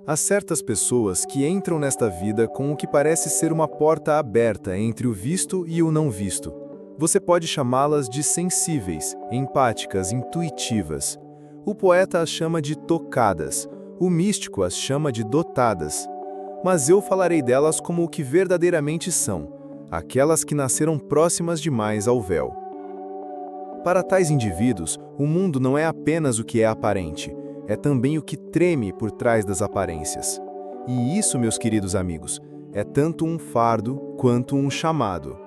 Há certas pessoas que entram nesta vida com o que parece ser uma porta aberta entre o visto e o não visto. Você pode chamá-las de sensíveis, empáticas, intuitivas. O poeta as chama de tocadas, o místico as chama de dotadas. Mas eu falarei delas como o que verdadeiramente são, aquelas que nasceram próximas demais ao véu. Para tais indivíduos, o mundo não é apenas o que é aparente, é também o que treme por trás das aparências. E isso, meus queridos amigos, é tanto um fardo quanto um chamado.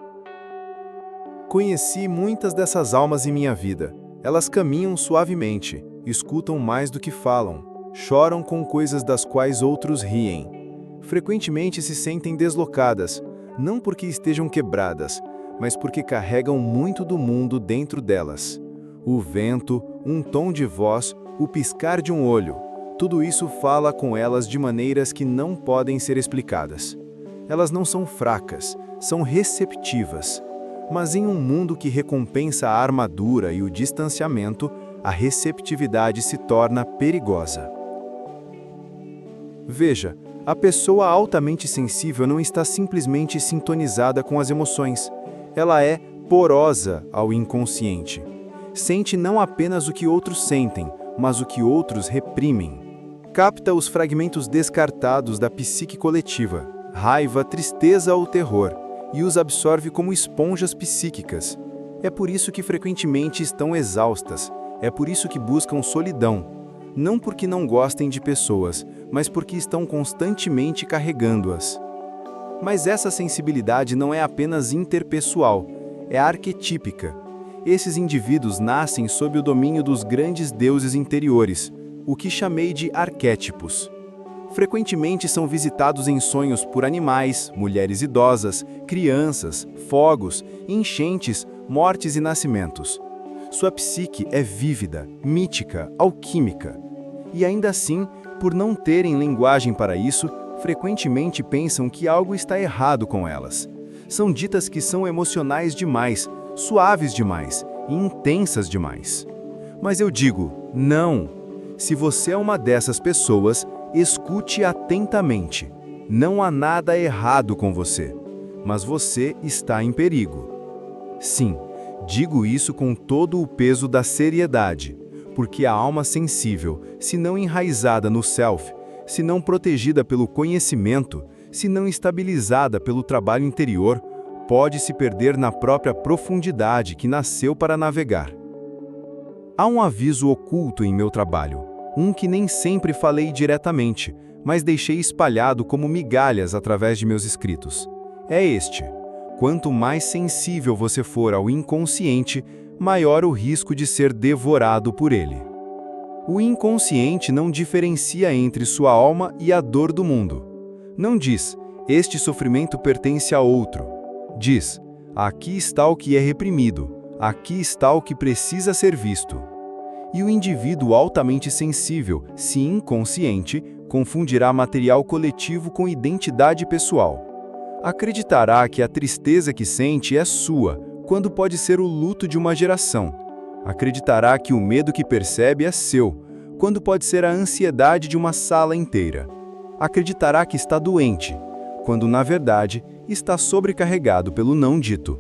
Conheci muitas dessas almas em minha vida. Elas caminham suavemente, escutam mais do que falam, choram com coisas das quais outros riem. Frequentemente se sentem deslocadas, não porque estejam quebradas, mas porque carregam muito do mundo dentro delas. O vento, um tom de voz, o piscar de um olho, tudo isso fala com elas de maneiras que não podem ser explicadas. Elas não são fracas, são receptivas. Mas em um mundo que recompensa a armadura e o distanciamento, a receptividade se torna perigosa. Veja, a pessoa altamente sensível não está simplesmente sintonizada com as emoções. Ela é porosa ao inconsciente. Sente não apenas o que outros sentem, mas o que outros reprimem. Capta os fragmentos descartados da psique coletiva, raiva, tristeza ou terror, e os absorve como esponjas psíquicas. É por isso que frequentemente estão exaustas, é por isso que buscam solidão. Não porque não gostem de pessoas, mas porque estão constantemente carregando-as. Mas essa sensibilidade não é apenas interpessoal, é arquetípica. Esses indivíduos nascem sob o domínio dos grandes deuses interiores, o que chamei de arquétipos. Frequentemente são visitados em sonhos por animais, mulheres idosas, crianças, fogos, enchentes, mortes e nascimentos. Sua psique é vívida, mítica, alquímica. E ainda assim, por não terem linguagem para isso, frequentemente pensam que algo está errado com elas. São ditas que são emocionais demais, suaves demais e intensas demais. Mas eu digo, não! Se você é uma dessas pessoas, escute atentamente. Não há nada errado com você, mas você está em perigo. Sim, digo isso com todo o peso da seriedade, porque a alma sensível, se não enraizada no self, se não protegida pelo conhecimento, se não estabilizada pelo trabalho interior, pode se perder na própria profundidade que nasceu para navegar. Há um aviso oculto em meu trabalho, um que nem sempre falei diretamente, mas deixei espalhado como migalhas através de meus escritos. É este: quanto mais sensível você for ao inconsciente, maior o risco de ser devorado por ele. O inconsciente não diferencia entre sua alma e a dor do mundo. Não diz, este sofrimento pertence a outro. Diz, aqui está o que é reprimido, aqui está o que precisa ser visto. E o indivíduo altamente sensível, se inconsciente, confundirá material coletivo com identidade pessoal. Acreditará que a tristeza que sente é sua, quando pode ser o luto de uma geração. Acreditará que o medo que percebe é seu, quando pode ser a ansiedade de uma sala inteira. Acreditará que está doente, quando na verdade está sobrecarregado pelo não dito.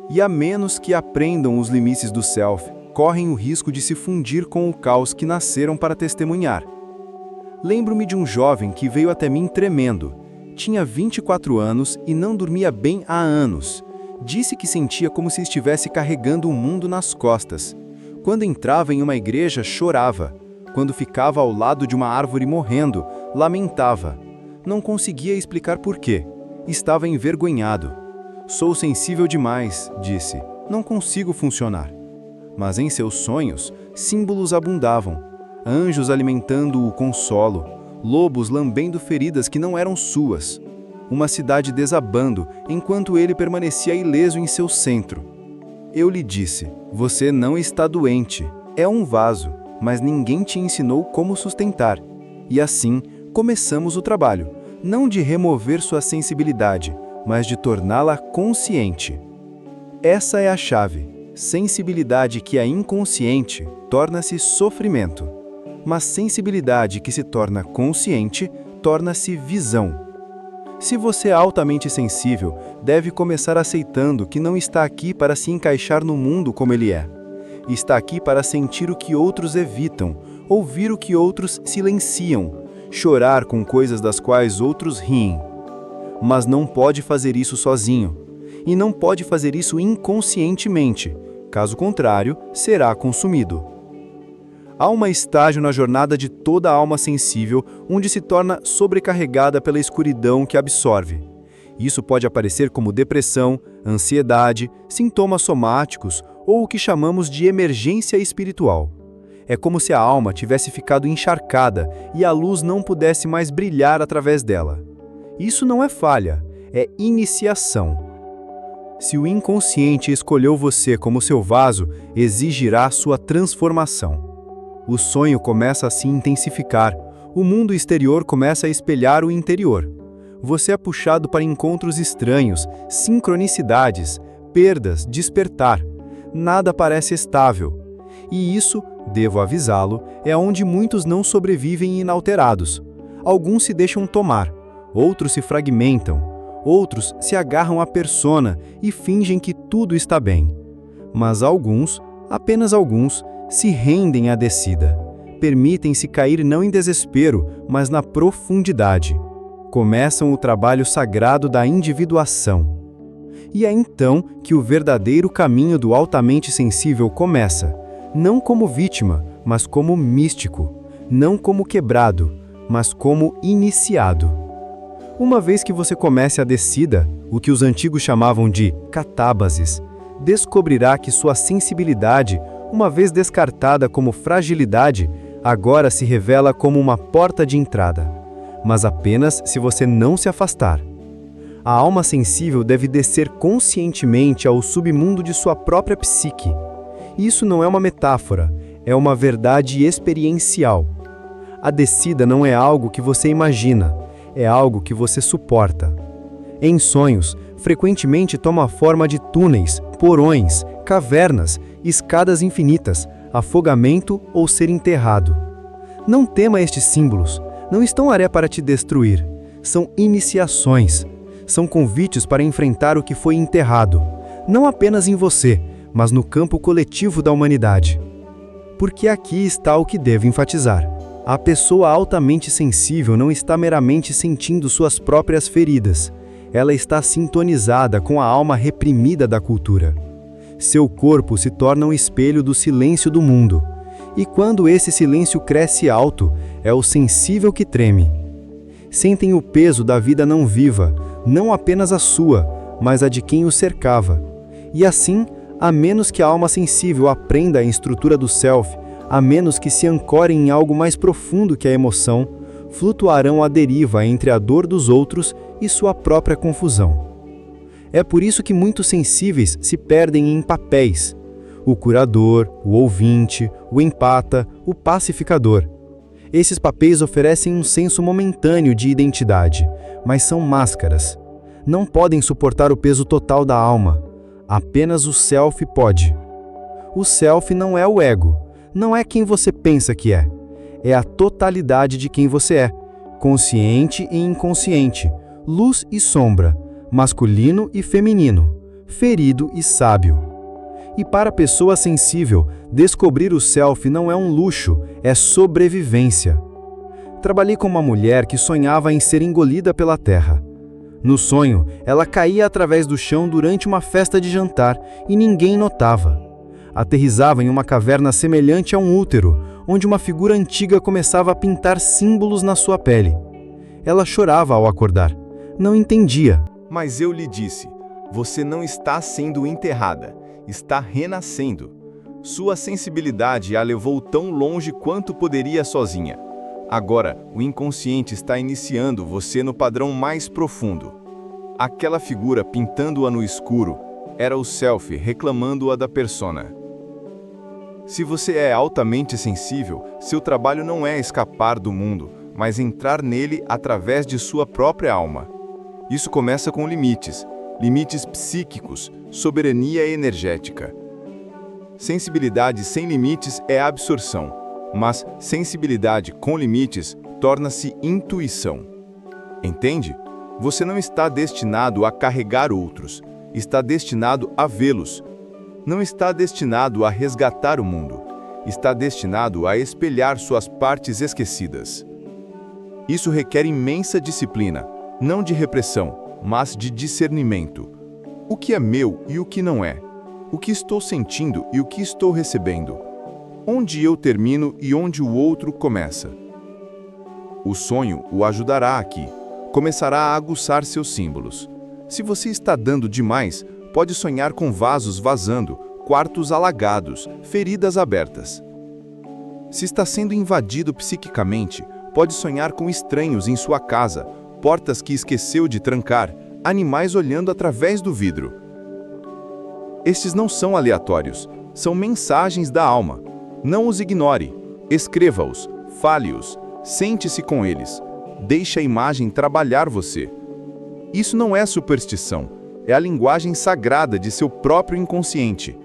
E a menos que aprendam os limites do self, correm o risco de se fundir com o caos que nasceram para testemunhar. Lembro-me de um jovem que veio até mim tremendo. Tinha 24 anos e não dormia bem há anos. Disse que sentia como se estivesse carregando o mundo nas costas. Quando entrava em uma igreja, chorava. Quando ficava ao lado de uma árvore morrendo, lamentava. Não conseguia explicar por quê. Estava envergonhado. Sou sensível demais, disse. Não consigo funcionar. Mas em seus sonhos, símbolos abundavam. Anjos alimentando o consolo, lobos lambendo feridas que não eram suas. Uma cidade desabando, enquanto ele permanecia ileso em seu centro. Eu lhe disse, você não está doente. É um vaso, mas ninguém te ensinou como sustentar. E assim, começamos o trabalho, não de remover sua sensibilidade, mas de torná-la consciente. Essa é a chave. Sensibilidade que é inconsciente torna-se sofrimento. Mas sensibilidade que se torna consciente, torna-se visão. Se você é altamente sensível, deve começar aceitando que não está aqui para se encaixar no mundo como ele é. Está aqui para sentir o que outros evitam, ouvir o que outros silenciam, chorar com coisas das quais outros riem. Mas não pode fazer isso sozinho. E não pode fazer isso inconscientemente. Caso contrário, será consumido. Há um estágio na jornada de toda alma sensível onde se torna sobrecarregada pela escuridão que absorve. Isso pode aparecer como depressão, ansiedade, sintomas somáticos ou o que chamamos de emergência espiritual. É como se a alma tivesse ficado encharcada e a luz não pudesse mais brilhar através dela. Isso não é falha, é iniciação. Se o inconsciente escolheu você como seu vaso, exigirá sua transformação. O sonho começa a se intensificar, o mundo exterior começa a espelhar o interior. Você é puxado para encontros estranhos, sincronicidades, perdas, despertar. Nada parece estável. E isso, devo avisá-lo, é onde muitos não sobrevivem inalterados. Alguns se deixam tomar, outros se fragmentam, outros se agarram à persona e fingem que tudo está bem. Mas alguns, apenas alguns, se rendem à descida. Permitem-se cair não em desespero, mas na profundidade. Começam o trabalho sagrado da individuação. E é então que o verdadeiro caminho do altamente sensível começa, não como vítima, mas como místico, não como quebrado, mas como iniciado. Uma vez que você comece a descida, o que os antigos chamavam de catábases, descobrirá que sua sensibilidade, uma vez descartada como fragilidade, agora se revela como uma porta de entrada, mas apenas se você não se afastar. A alma sensível deve descer conscientemente ao submundo de sua própria psique. Isso não é uma metáfora, é uma verdade experiencial. A descida não é algo que você imagina, é algo que você suporta. Em sonhos, frequentemente toma a forma de túneis, porões, cavernas, escadas infinitas, afogamento ou ser enterrado. Não tema estes símbolos, não estão aí para te destruir. São iniciações, são convites para enfrentar o que foi enterrado, não apenas em você, mas no campo coletivo da humanidade. Porque aqui está o que devo enfatizar. A pessoa altamente sensível não está meramente sentindo suas próprias feridas, ela está sintonizada com a alma reprimida da cultura. Seu corpo se torna um espelho do silêncio do mundo, e quando esse silêncio cresce alto, é o sensível que treme. Sentem o peso da vida não viva, não apenas a sua, mas a de quem o cercava. E assim, a menos que a alma sensível aprenda a estrutura do self, a menos que se ancorem em algo mais profundo que a emoção, flutuarão à deriva entre a dor dos outros e sua própria confusão. É por isso que muitos sensíveis se perdem em papéis: o curador, o ouvinte, o empata, o pacificador. Esses papéis oferecem um senso momentâneo de identidade, mas são máscaras. Não podem suportar o peso total da alma. Apenas o self pode. O self não é o ego, não é quem você pensa que é. É a totalidade de quem você é, consciente e inconsciente, luz e sombra, masculino e feminino, ferido e sábio. E para a pessoa sensível, descobrir o self não é um luxo, é sobrevivência. Trabalhei com uma mulher que sonhava em ser engolida pela terra. No sonho, ela caía através do chão durante uma festa de jantar e ninguém notava. Aterrissava em uma caverna semelhante a um útero, onde uma figura antiga começava a pintar símbolos na sua pele. Ela chorava ao acordar. Não entendia. Mas eu lhe disse, você não está sendo enterrada, está renascendo. Sua sensibilidade a levou tão longe quanto poderia sozinha. Agora, o inconsciente está iniciando você no padrão mais profundo. Aquela figura pintando-a no escuro era o self reclamando-a da persona. Se você é altamente sensível, seu trabalho não é escapar do mundo, mas entrar nele através de sua própria alma. Isso começa com limites psíquicos, soberania energética. Sensibilidade sem limites é absorção. Mas sensibilidade com limites torna-se intuição. Entende? Você não está destinado a carregar outros, está destinado a vê-los. Não está destinado a resgatar o mundo, está destinado a espelhar suas partes esquecidas. Isso requer imensa disciplina, não de repressão, mas de discernimento. O que é meu e o que não é? O que estou sentindo e o que estou recebendo? Onde eu termino e onde o outro começa? O sonho o ajudará aqui. Começará a aguçar seus símbolos. Se você está dando demais, pode sonhar com vasos vazando, quartos alagados, feridas abertas. Se está sendo invadido psiquicamente, pode sonhar com estranhos em sua casa, portas que esqueceu de trancar, animais olhando através do vidro. Estes não são aleatórios, são mensagens da alma. Não os ignore, escreva-os, fale-os, sente-se com eles, deixe a imagem trabalhar você. Isso não é superstição, é a linguagem sagrada de seu próprio inconsciente.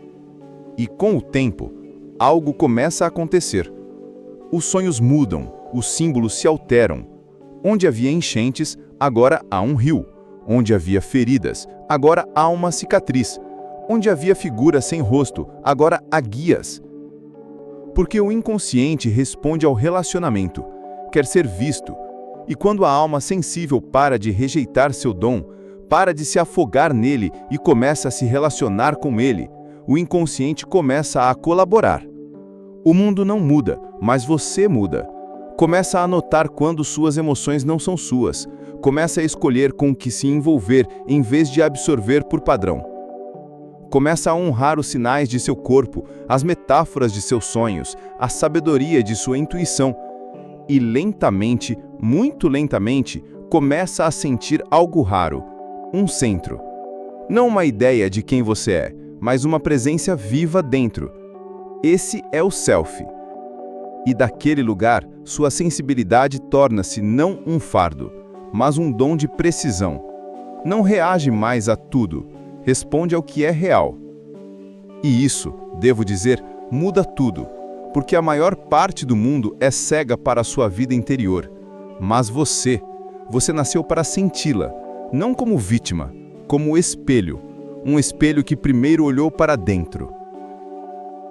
E com o tempo, algo começa a acontecer. Os sonhos mudam, os símbolos se alteram. Onde havia enchentes, agora há um rio. Onde havia feridas, agora há uma cicatriz. Onde havia figuras sem rosto, agora há guias. Porque o inconsciente responde ao relacionamento, quer ser visto. E quando a alma sensível para de rejeitar seu dom, para de se afogar nele e começa a se relacionar com ele, o inconsciente começa a colaborar. O mundo não muda, mas você muda. Começa a notar quando suas emoções não são suas. Começa a escolher com o que se envolver em vez de absorver por padrão. Começa a honrar os sinais de seu corpo, as metáforas de seus sonhos, a sabedoria de sua intuição. E lentamente, muito lentamente, começa a sentir algo raro, um centro. Não uma ideia de quem você é, mas uma presença viva dentro. Esse é o self. E daquele lugar, sua sensibilidade torna-se não um fardo, mas um dom de precisão. Não reage mais a tudo, responde ao que é real. E isso, devo dizer, muda tudo, porque a maior parte do mundo é cega para a sua vida interior. Mas você nasceu para senti-la, não como vítima, como espelho, um espelho que primeiro olhou para dentro.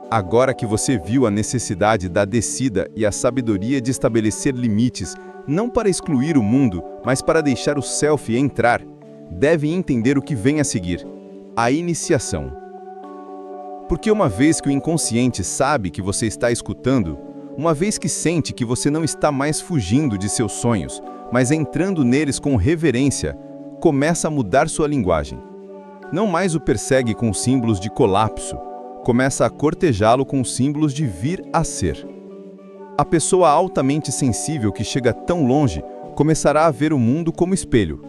Agora que você viu a necessidade da descida e a sabedoria de estabelecer limites, não para excluir o mundo, mas para deixar o self entrar, deve entender o que vem a seguir: a iniciação. Porque uma vez que o inconsciente sabe que você está escutando, uma vez que sente que você não está mais fugindo de seus sonhos, mas entrando neles com reverência, começa a mudar sua linguagem. Não mais o persegue com símbolos de colapso, começa a cortejá-lo com símbolos de vir a ser. A pessoa altamente sensível que chega tão longe começará a ver o mundo como espelho.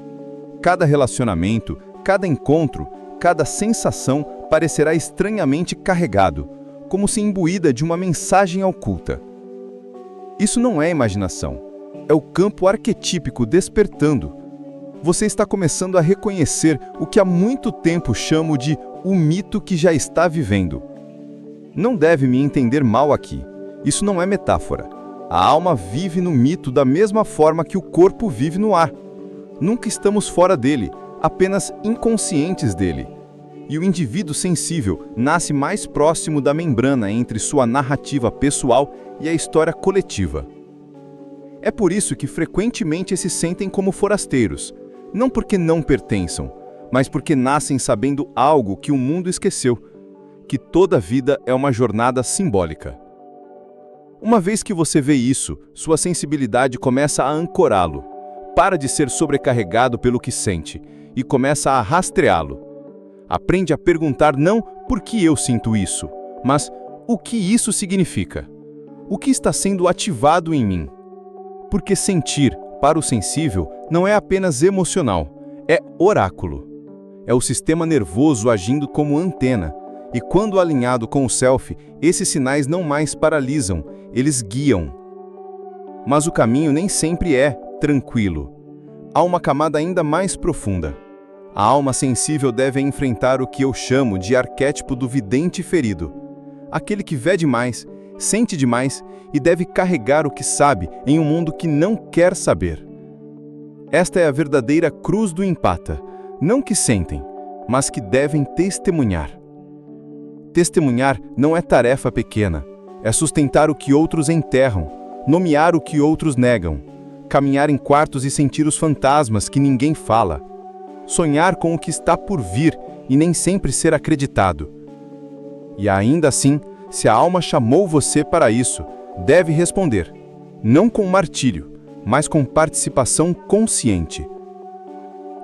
Cada relacionamento, cada encontro, cada sensação parecerá estranhamente carregado, como se imbuída de uma mensagem oculta. Isso não é imaginação, é o campo arquetípico despertando. Você está começando a reconhecer o que há muito tempo chamo de o mito que já está vivendo. Não deve me entender mal aqui. Isso não é metáfora. A alma vive no mito da mesma forma que o corpo vive no ar. Nunca estamos fora dele, apenas inconscientes dele. E o indivíduo sensível nasce mais próximo da membrana entre sua narrativa pessoal e a história coletiva. É por isso que frequentemente se sentem como forasteiros, não porque não pertençam, mas porque nascem sabendo algo que o mundo esqueceu, que toda vida é uma jornada simbólica. Uma vez que você vê isso, sua sensibilidade começa a ancorá-lo, para de ser sobrecarregado pelo que sente e começa a rastreá-lo. Aprende a perguntar não por que eu sinto isso, mas o que isso significa. O que está sendo ativado em mim? Porque sentir, para o sensível, não é apenas emocional, é oráculo. É o sistema nervoso agindo como antena, e quando alinhado com o self, esses sinais não mais paralisam, eles guiam. Mas o caminho nem sempre é tranquilo. Há uma camada ainda mais profunda. A alma sensível deve enfrentar o que eu chamo de arquétipo do vidente ferido. Aquele que vê demais, sente demais e deve carregar o que sabe em um mundo que não quer saber. Esta é a verdadeira cruz do empata, não que sentem, mas que devem testemunhar. Testemunhar não é tarefa pequena, é sustentar o que outros enterram, nomear o que outros negam, caminhar em quartos e sentir os fantasmas que ninguém fala, sonhar com o que está por vir e nem sempre ser acreditado. E ainda assim, se a alma chamou você para isso, deve responder, não com martírio, mas com participação consciente.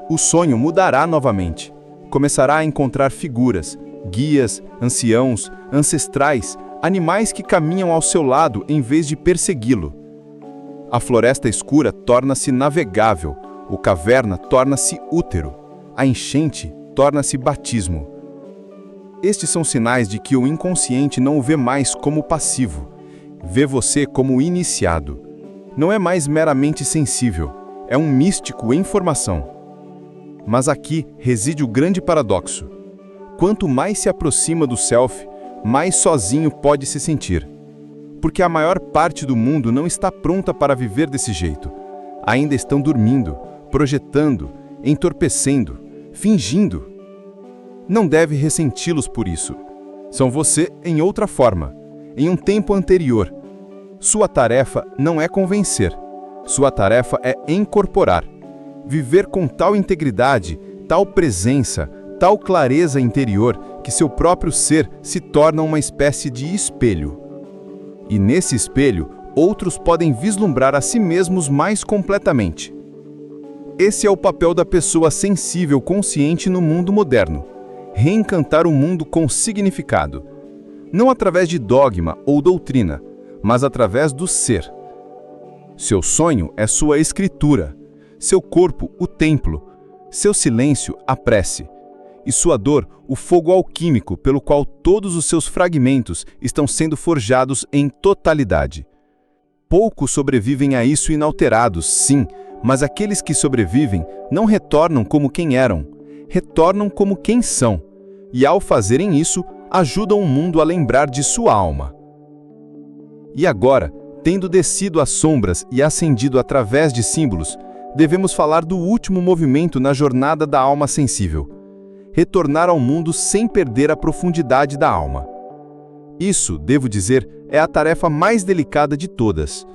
O sonho mudará novamente. Começará a encontrar figuras, guias, anciãos, ancestrais, animais que caminham ao seu lado em vez de persegui-lo. A floresta escura torna-se navegável, o caverna torna-se útero, a enchente torna-se batismo. Estes são sinais de que o inconsciente não o vê mais como passivo, vê você como iniciado. Não é mais meramente sensível, é um místico em formação. Mas aqui reside o grande paradoxo. Quanto mais se aproxima do self, mais sozinho pode se sentir. Porque a maior parte do mundo não está pronta para viver desse jeito. Ainda estão dormindo, projetando, entorpecendo, fingindo. Não deve ressenti-los por isso. São você em outra forma, em um tempo anterior. Sua tarefa não é convencer. Sua tarefa é incorporar. Viver com tal integridade, tal presença, tal clareza interior, que seu próprio ser se torna uma espécie de espelho. E nesse espelho, outros podem vislumbrar a si mesmos mais completamente. Esse é o papel da pessoa sensível consciente no mundo moderno. Reencantar o mundo com significado. Não através de dogma ou doutrina, mas através do ser. Seu sonho é sua escritura, seu corpo, o templo, seu silêncio, a prece, e sua dor, o fogo alquímico pelo qual todos os seus fragmentos estão sendo forjados em totalidade. Poucos sobrevivem a isso inalterados, sim, mas aqueles que sobrevivem não retornam como quem eram, retornam como quem são, e ao fazerem isso, ajudam o mundo a lembrar de sua alma. E agora, tendo descido as sombras e ascendido através de símbolos, devemos falar do último movimento na jornada da alma sensível. Retornar ao mundo sem perder a profundidade da alma. Isso, devo dizer, é a tarefa mais delicada de todas.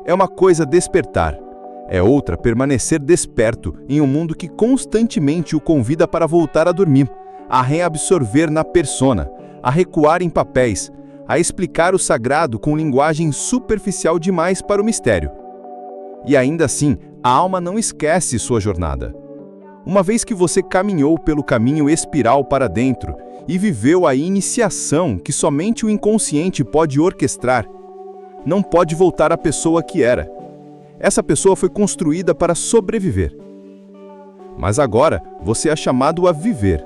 É uma coisa despertar, é outra permanecer desperto em um mundo que constantemente o convida para voltar a dormir, a reabsorver na persona, a recuar em papéis, a explicar o sagrado com linguagem superficial demais para o mistério. E ainda assim, a alma não esquece sua jornada. Uma vez que você caminhou pelo caminho espiral para dentro e viveu a iniciação que somente o inconsciente pode orquestrar, não pode voltar à pessoa que era. Essa pessoa foi construída para sobreviver. Mas agora você é chamado a viver.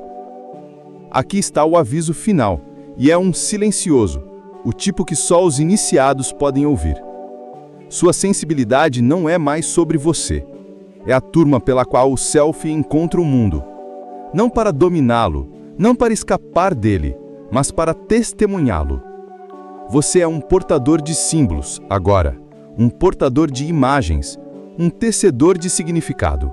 Aqui está o aviso final, e é um silencioso, o tipo que só os iniciados podem ouvir. Sua sensibilidade não é mais sobre você. É a turma pela qual o self encontra o mundo. Não para dominá-lo, não para escapar dele, mas para testemunhá-lo. Você é um portador de símbolos, agora. Um portador de imagens, um tecedor de significado.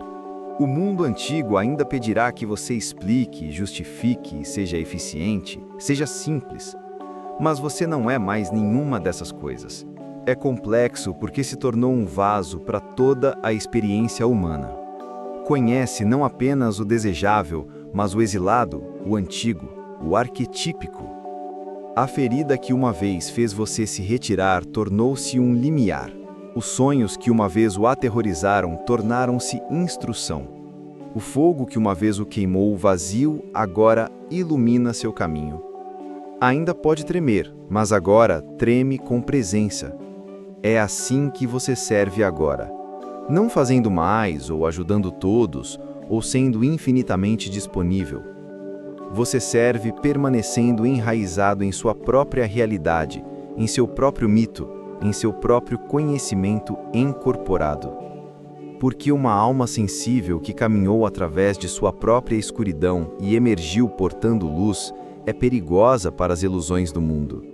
O mundo antigo ainda pedirá que você explique, justifique, seja eficiente, seja simples. Mas você não é mais nenhuma dessas coisas. É complexo porque se tornou um vaso para toda a experiência humana. Conhece não apenas o desejável, mas o exilado, o antigo, o arquetípico. A ferida que uma vez fez você se retirar tornou-se um limiar. Os sonhos que uma vez o aterrorizaram tornaram-se instrução. O fogo que uma vez o queimou vazio agora ilumina seu caminho. Ainda pode tremer, mas agora treme com presença. É assim que você serve agora. Não fazendo mais ou ajudando todos, ou sendo infinitamente disponível. Você serve permanecendo enraizado em sua própria realidade, em seu próprio mito, em seu próprio conhecimento incorporado. Porque uma alma sensível que caminhou através de sua própria escuridão e emergiu portando luz é perigosa para as ilusões do mundo.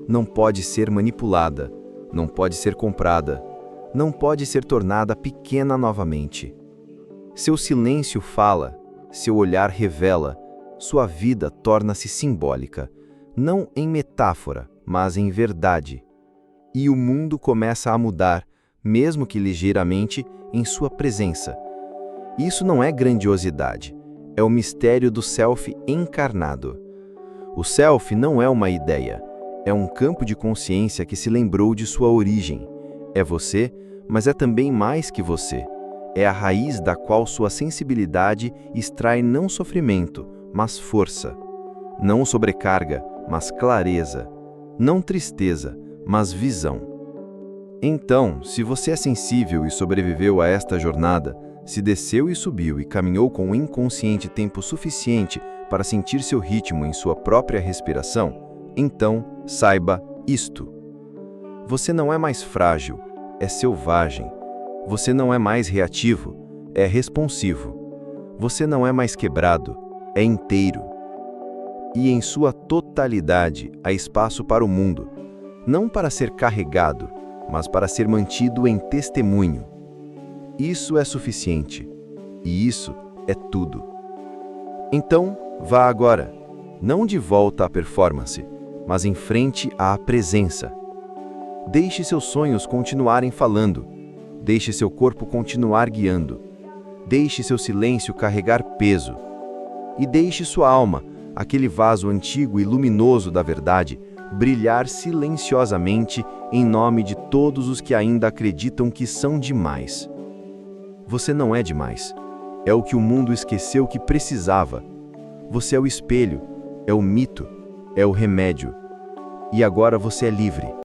não pode ser manipulada, não pode ser comprada, não pode ser tornada pequena novamente. Seu silêncio fala, seu olhar revela, sua vida torna-se simbólica, não em metáfora, mas em verdade. E o mundo começa a mudar, mesmo que ligeiramente, em sua presença. Isso não é grandiosidade, é o mistério do self encarnado. O self não é uma ideia, é um campo de consciência que se lembrou de sua origem. É você, mas é também mais que você. É a raiz da qual sua sensibilidade extrai não sofrimento, mas força. Não sobrecarga, mas clareza. Não tristeza, mas visão. Então, se você é sensível e sobreviveu a esta jornada, se desceu e subiu e caminhou com o inconsciente tempo suficiente para sentir seu ritmo em sua própria respiração, então saiba isto. Você não é mais frágil, é selvagem. Você não é mais reativo, é responsivo. Você não é mais quebrado, é inteiro. E em sua totalidade há espaço para o mundo, não para ser carregado, mas para ser mantido em testemunho. Isso é suficiente, e isso é tudo. Então, vá agora, não de volta à performance, mas em frente à presença. Deixe seus sonhos continuarem falando, deixe seu corpo continuar guiando, deixe seu silêncio carregar peso, e deixe sua alma, aquele vaso antigo e luminoso da verdade, brilhar silenciosamente em nome de todos os que ainda acreditam que são demais. Você não é demais. É o que o mundo esqueceu que precisava. Você é o espelho, é o mito, é o remédio. E agora você é livre.